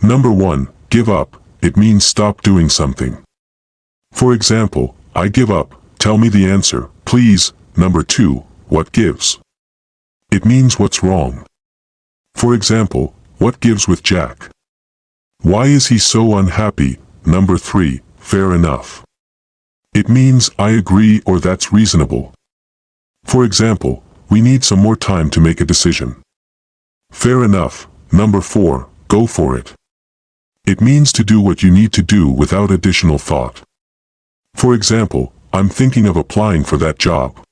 Number 1. Give up. It means stop doing something. For example, I give up. Tell me the answer, please. Number 2. What gives? It means what's wrong. For example, what gives with Jack? Why is he so unhappy? Number 3. Fair enough. It means I agree or that's reasonable. For example, we need some more time to make a decision. Fair enough. Number 4. Go for it. It means to do what you need to do without additional thought. For example, I'm thinking of applying for that job.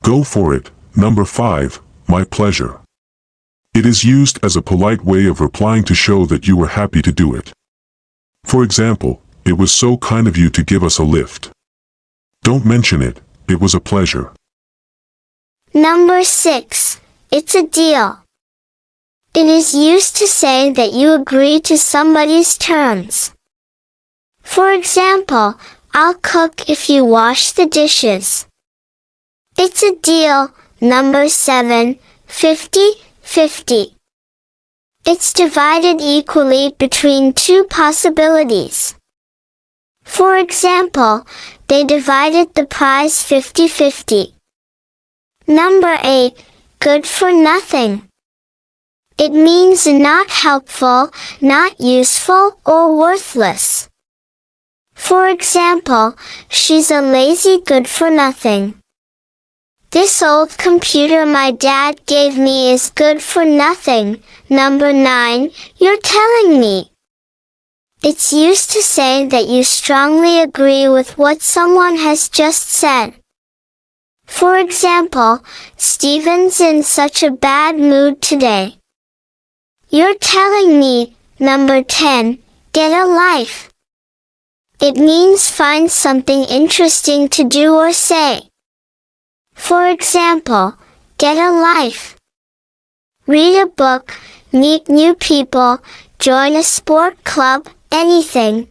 Go for it. Number 5. My pleasure. It is used as a polite way of replying to show that you were happy to do it. For example, it was so kind of you to give us a lift. Don't mention it, it was a pleasure. Number 6. It's a deal. It is used to say that you agree to somebody's terms. For example, I'll cook if you wash the dishes. It's a deal. Number 7. 50-50. It's divided equally between two possibilities. For example, they divided the prize 50-50. Number 8. Good for nothing. It means not helpful, not useful, or worthless. For example, she's a lazy good-for-nothing. This old computer my dad gave me is good for nothing. Number 9. You're telling me. It's used to say that you strongly agree with what someone has just said. For example, Steven's in such a bad mood today. You're telling me. Number 10. Get a life. It means find something interesting to do or say. For example, get a life. Read a book, meet new people, join a sport club, anything.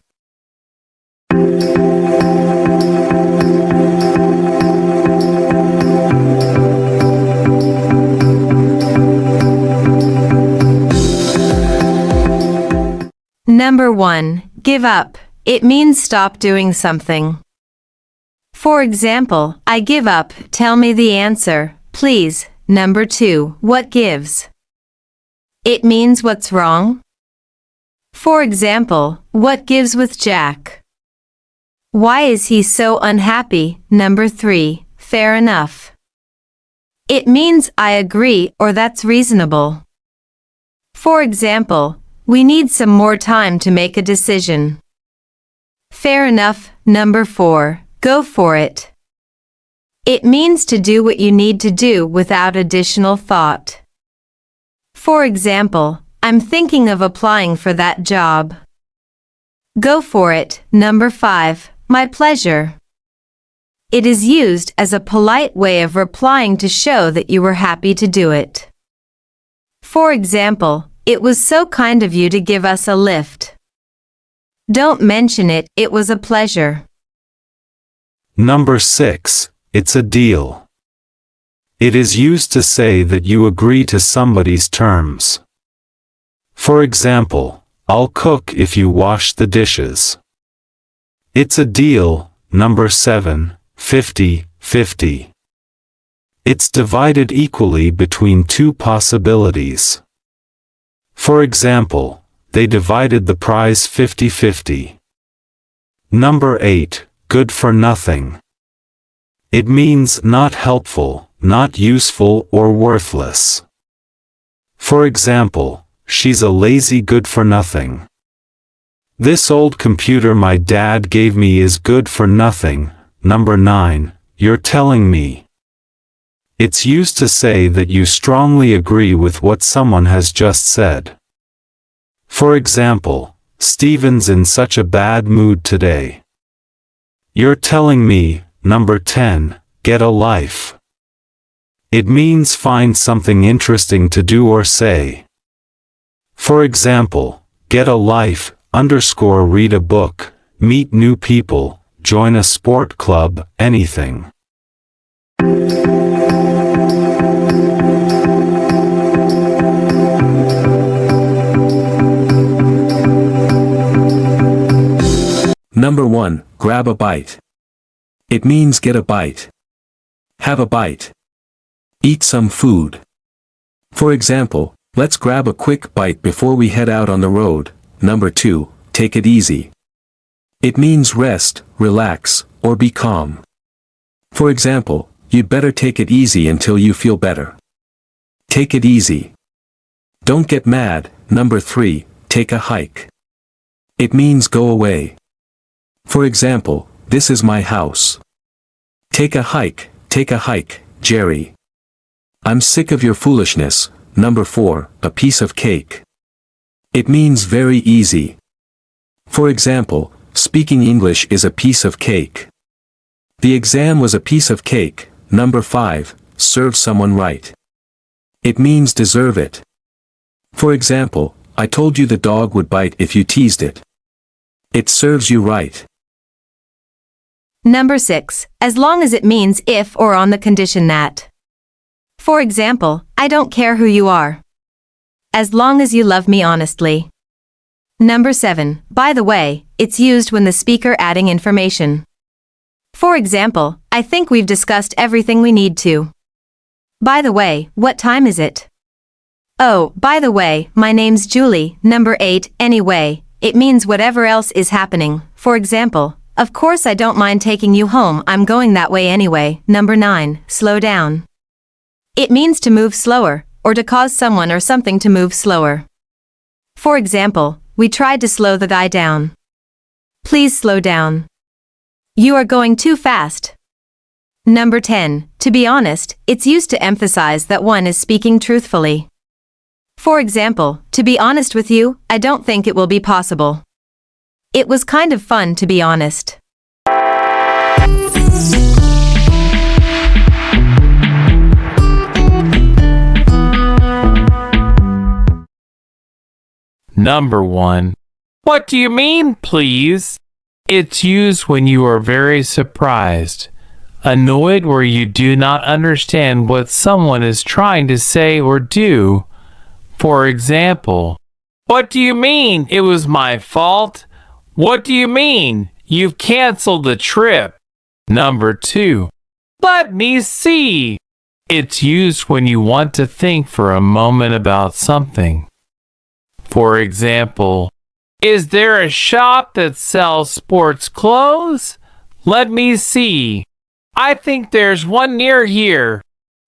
Number 1. Give up. It means stop doing something. For example, I give up. Tell me the answer, please. Number 2. What gives? It means what's wrong. For example, what gives with Jack? Why is he so unhappy? Number 3. Fair enough. It means I agree or that's reasonable. For example, we need some more time to make a decision. Fair enough. Number 4. Go for it. It means to do what you need to do without additional thought. For example, I'm thinking of applying for that job. Go for it. Number 5. My pleasure. It is used as a polite way of replying to show that you were happy to do it. For example, it was so kind of you to give us a lift. Don't mention it, it was a pleasure. Number 6. It's a deal. It is used to say that you agree to somebody's terms. For example, I'll cook if you wash the dishes. It's a deal. Number 7. 50-50. It's divided equally between two possibilities. For example, they divided the prize 50-50. Number 8. Good for nothing. It means not helpful, not useful, or worthless. For example, she's a lazy good-for-nothing. This old computer my dad gave me is good for nothing. Number 9. You're telling me. It's used to say that you strongly agree with what someone has just said. For example, Steven's in such a bad mood today. You're telling me. Number 10. Get a life. It means find something interesting to do or say. For example, get a life, read a book, meet new people, join a sport club, anything. Number 1, grab a bite. It means get a bite. Have a bite. Eat some food. For example, let's grab a quick bite before we head out on the road. Number 2, take it easy. It means rest, relax, or be calm. For example, you'd better take it easy until you feel better. Take it easy. Don't get mad. Number 3, take a hike. It means go away. For example, this is my house. Take a hike, Jerry. I'm sick of your foolishness. Number 4, a piece of cake. It means very easy. For example, speaking English is a piece of cake. The exam was a piece of cake. Number 5, serve someone right. It means deserve it. For example, I told you the dog would bite if you teased it. It serves you right. Number 6, as long as it means if or on the condition that. For example, I don't care who you are. As long as you love me honestly. Number 7, by the way, it's used when the speaker adding information. For example, I think we've discussed everything we need to. By the way, what time is it? Oh, by the way, my name's Julie. Number 8, anyway, it means whatever else is happening. For example, of course I don't mind taking you home, I'm going that way anyway. Number 9, slow down. It means to move slower, or to cause someone or something to move slower. For example, we tried to slow the guy down. Please slow down. You are going too fast. Number 10, to be honest, it's used to emphasize that one is speaking truthfully. For example, to be honest with you, I don't think it will be possible. It was kind of fun to be honest. Number 1. What do you mean, please? It's used when you are very surprised, annoyed, where you do not understand what someone is trying to say or do. For example, what do you mean it was my fault? What do you mean you've canceled the trip? Number 2. Let me see. It's used when you want to think for a moment about something. For example, is there a shop that sells sports clothes? Let me see. I think there's one near here.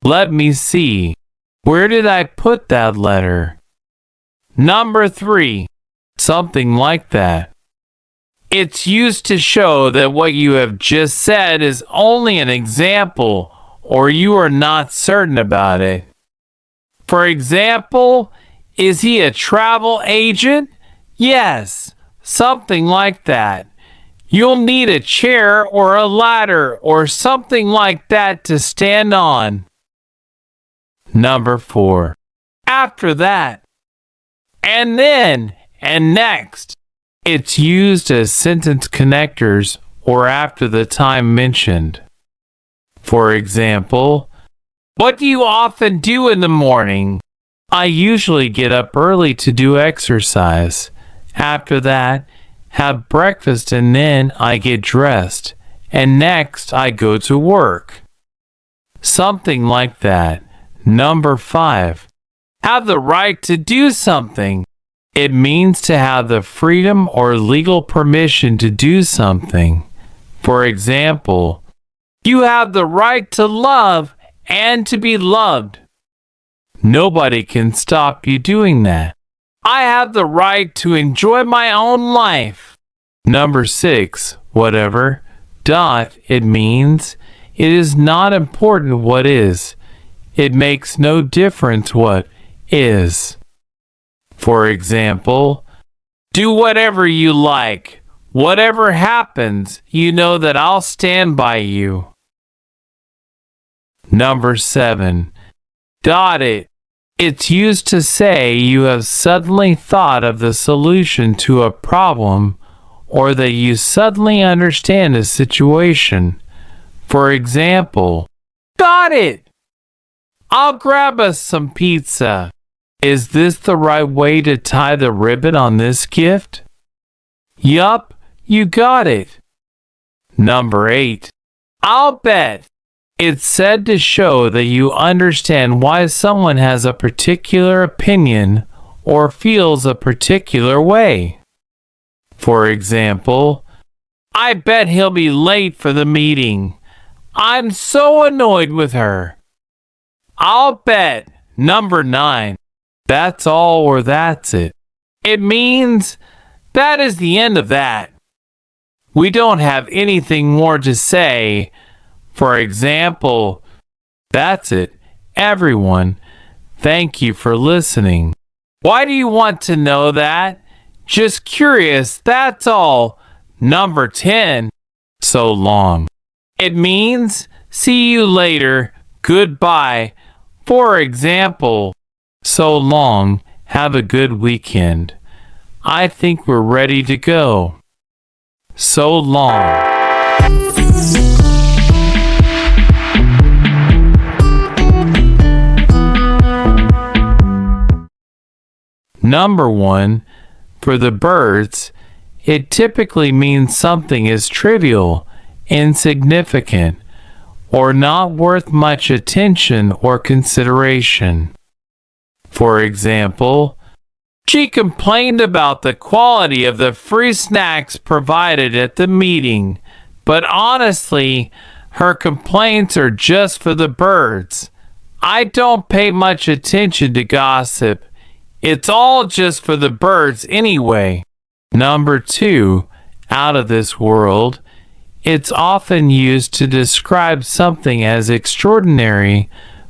Let me see. Where did I put that letter? Number 3. Something like that. It's used to show that what you have just said is only an example, or you are not certain about it. For example, is he a travel agent? Yes, something like that. You'll need a chair or a ladder or something like that to stand on. Number 4. After that. And then, and next. It's used as sentence connectors or after the time mentioned. For example, what do you often do in the morning? I usually get up early to do exercise. After that, have breakfast, and then I get dressed, and next I go to work. Something like that. Number 5. Have the right to do something. It means to have the freedom or legal permission to do something. For example, you have the right to love and to be loved. Nobody can stop you doing that. I have the right to enjoy my own life. Number 6, whatever. It means it is not important what is. It makes no difference what is. For example, do whatever you like. Whatever happens, you know that I'll stand by you. Number 7. It. It's used to say you have suddenly thought of the solution to a problem, or that you suddenly understand a situation. For example, got it! I'll grab us some pizza. Is this the right way to tie the ribbon on this gift? Yup, you got it. Number 8. I'll bet. It's said to show that you understand why someone has a particular opinion or feels a particular way. For example, I bet he'll be late for the meeting. I'm so annoyed with her. I'll bet. Number 9. That's all or that's it. It means that is the end of that. We don't have anything more to say. For example, that's it, everyone. Thank you for listening. Why do you want to know that? Just curious, that's all. Number 10. So long. It means see you later, goodbye. For example, so long, have a good weekend. I think we're ready to go. So long. Number 1. For the birds, it typically means something is trivial, insignificant, or not worth much attention or consideration. For example, she complained about the quality of the free snacks provided at the meeting, but honestly, her complaints are just for the birds. I don't pay much attention to gossip. It's all just for the birds anyway. Number 2, out of this world. It's often used to describe something as extraordinary,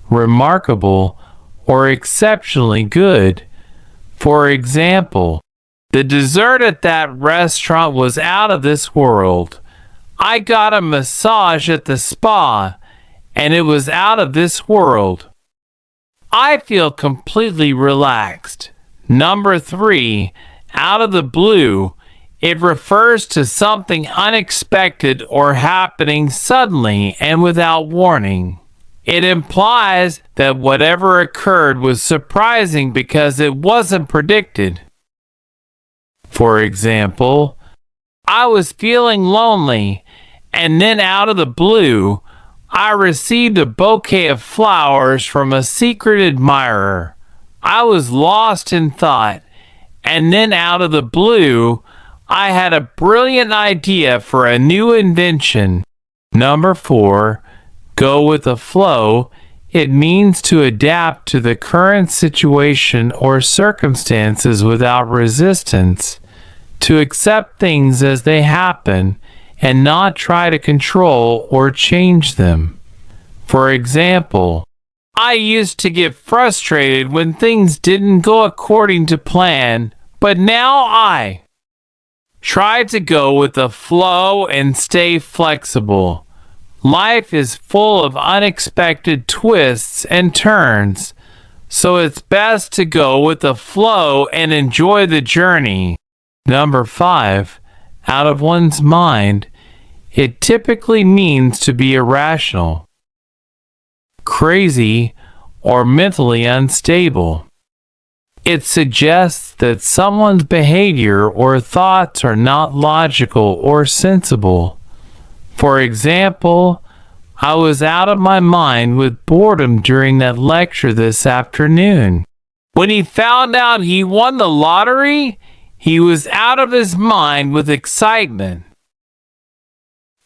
remarkable, or exceptionally good. For example, the dessert at that restaurant was out of this world. I got a massage at the spa, and it was out of this world. I feel completely relaxed. Number 3, out of the blue. It refers to something unexpected or happening suddenly and without warning. It implies that whatever occurred was surprising because it wasn't predicted. For example, I was feeling lonely, and then out of the blue, I received a bouquet of flowers from a secret admirer. I was lost in thought, and then out of the blue, I had a brilliant idea for a new invention. Number 4. Go with the flow. It means to adapt to the current situation or circumstances without resistance, to accept things as they happen and not try to control or change them. For example, I used to get frustrated when things didn't go according to plan, but now I try to go with the flow and stay flexible. Life is full of unexpected twists and turns, so it's best to go with the flow and enjoy the journey. Number 5. Out of one's mind. It typically means to be irrational, crazy, or mentally unstable. It suggests that someone's behavior or thoughts are not logical or sensible. For example, I was out of my mind with boredom during that lecture this afternoon. When he found out he won the lottery, he was out of his mind with excitement.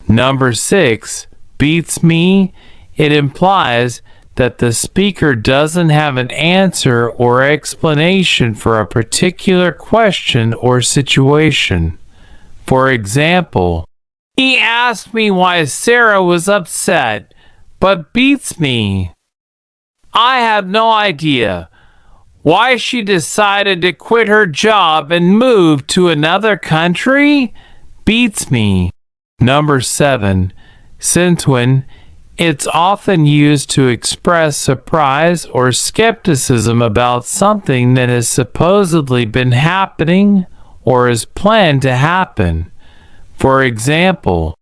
Number 6. Beats me. It implies that the speaker doesn't have an answer or explanation for a particular question or situation. For example, he asked me why Sarah was upset, but beats me. I have no idea why she decided to quit her job and move to another country. Beats me. Number 7. Since when. It's often used to express surprise or skepticism about something that has supposedly been happening or is planned to happen. For example,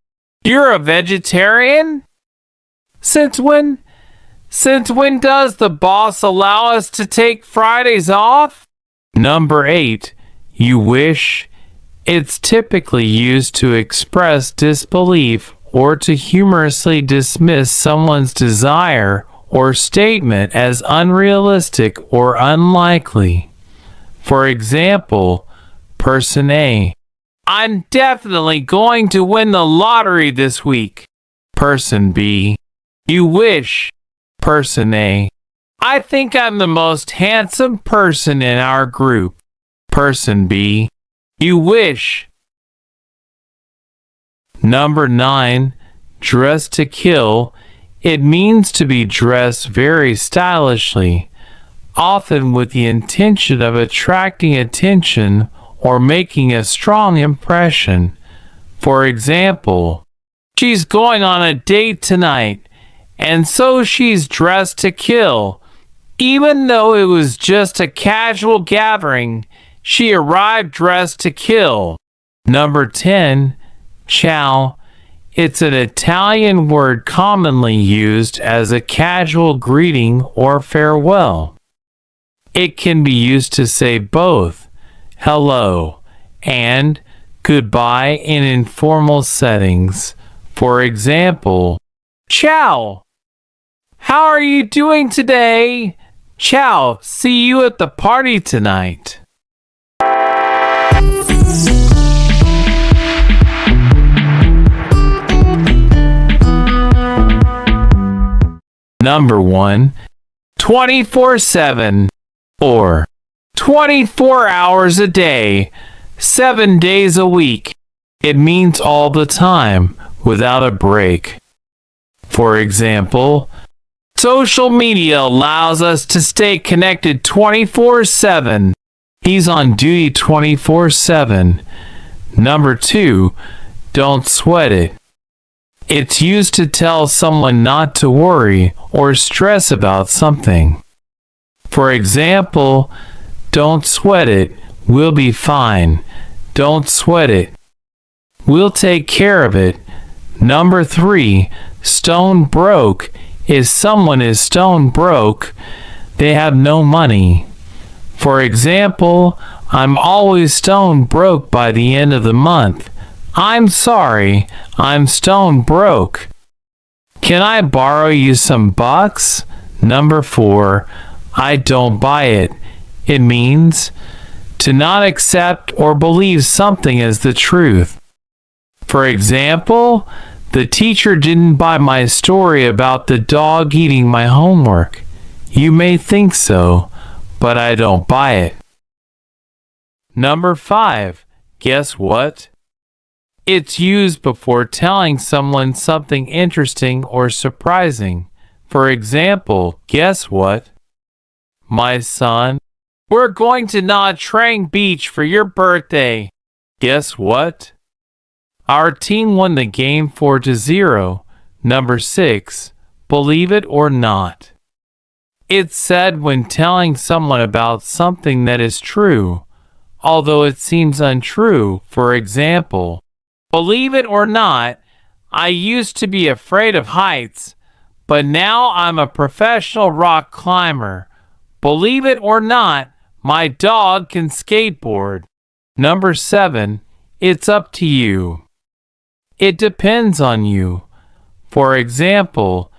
you're a vegetarian? Since when? Since when does the boss allow us to take Fridays off? Number 8. You wish. It's typically used to express disbelief or to humorously dismiss someone's desire or statement as unrealistic or unlikely. For example, Person A: I'm definitely going to win the lottery this week. Person B: You wish. Person A: I think I'm the most handsome person in our group. Person B: You wish. Number 9. Dress to kill. It means to be dressed very stylishly, often with the intention of attracting attention or making a strong impression. For example, she's going on a date tonight, and so she's dressed to kill. Even though it was just a casual gathering, she arrived dressed to kill. Number 10. Ciao. It's an Italian word commonly used as a casual greeting or farewell. It can be used to say both hello and goodbye in informal settings. For example, ciao. How are you doing today? Ciao. See you at the party tonight. Number 1. 24/7 or 24 hours a day, 7 days a week. It means all the time, without a break. For example, social media allows us to stay connected 24/7. He's on duty 24/7. Number 2. Don't sweat it. It's used to tell someone not to worry or stress about something. For example, don't sweat it, we'll be fine. Don't sweat it. We'll take care of it. Number 3. Stone broke. If someone is stone broke, they have no money. For example, I'm always stone broke by the end of the month. I'm sorry, I'm stone broke. Can I borrow you some bucks? Number 4. I don't buy it. It means to not accept or believe something as the truth. For example, the teacher didn't buy my story about the dog eating my homework. You may think so, but I don't buy it. Number 5. Guess what? It's used before telling someone something interesting or surprising. For example, guess what? My son, we're going to NHemNG Beach for your birthday. Guess what? Our team won the game 4-0. Number 6. Believe it or not. It's said when telling someone about something that is true, although it seems untrue. For example, believe it or not, I used to be afraid of heights, but now I'm a professional rock climber. Believe it or not, my dog can skateboard. Number 7. It's up to you. It depends on you. For example,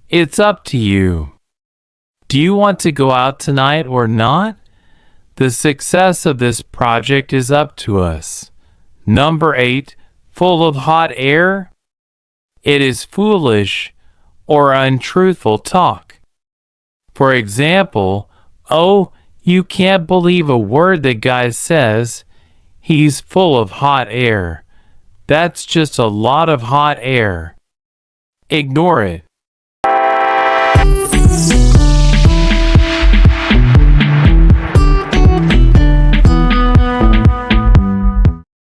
it's up to you. Do you want to go out tonight or not? The success of this project is up to us. Number 8. Full of hot air? It is foolish or untruthful talk. For example, oh, you can't believe a word the guy says. He's full of hot air. That's just a lot of hot air. Ignore it.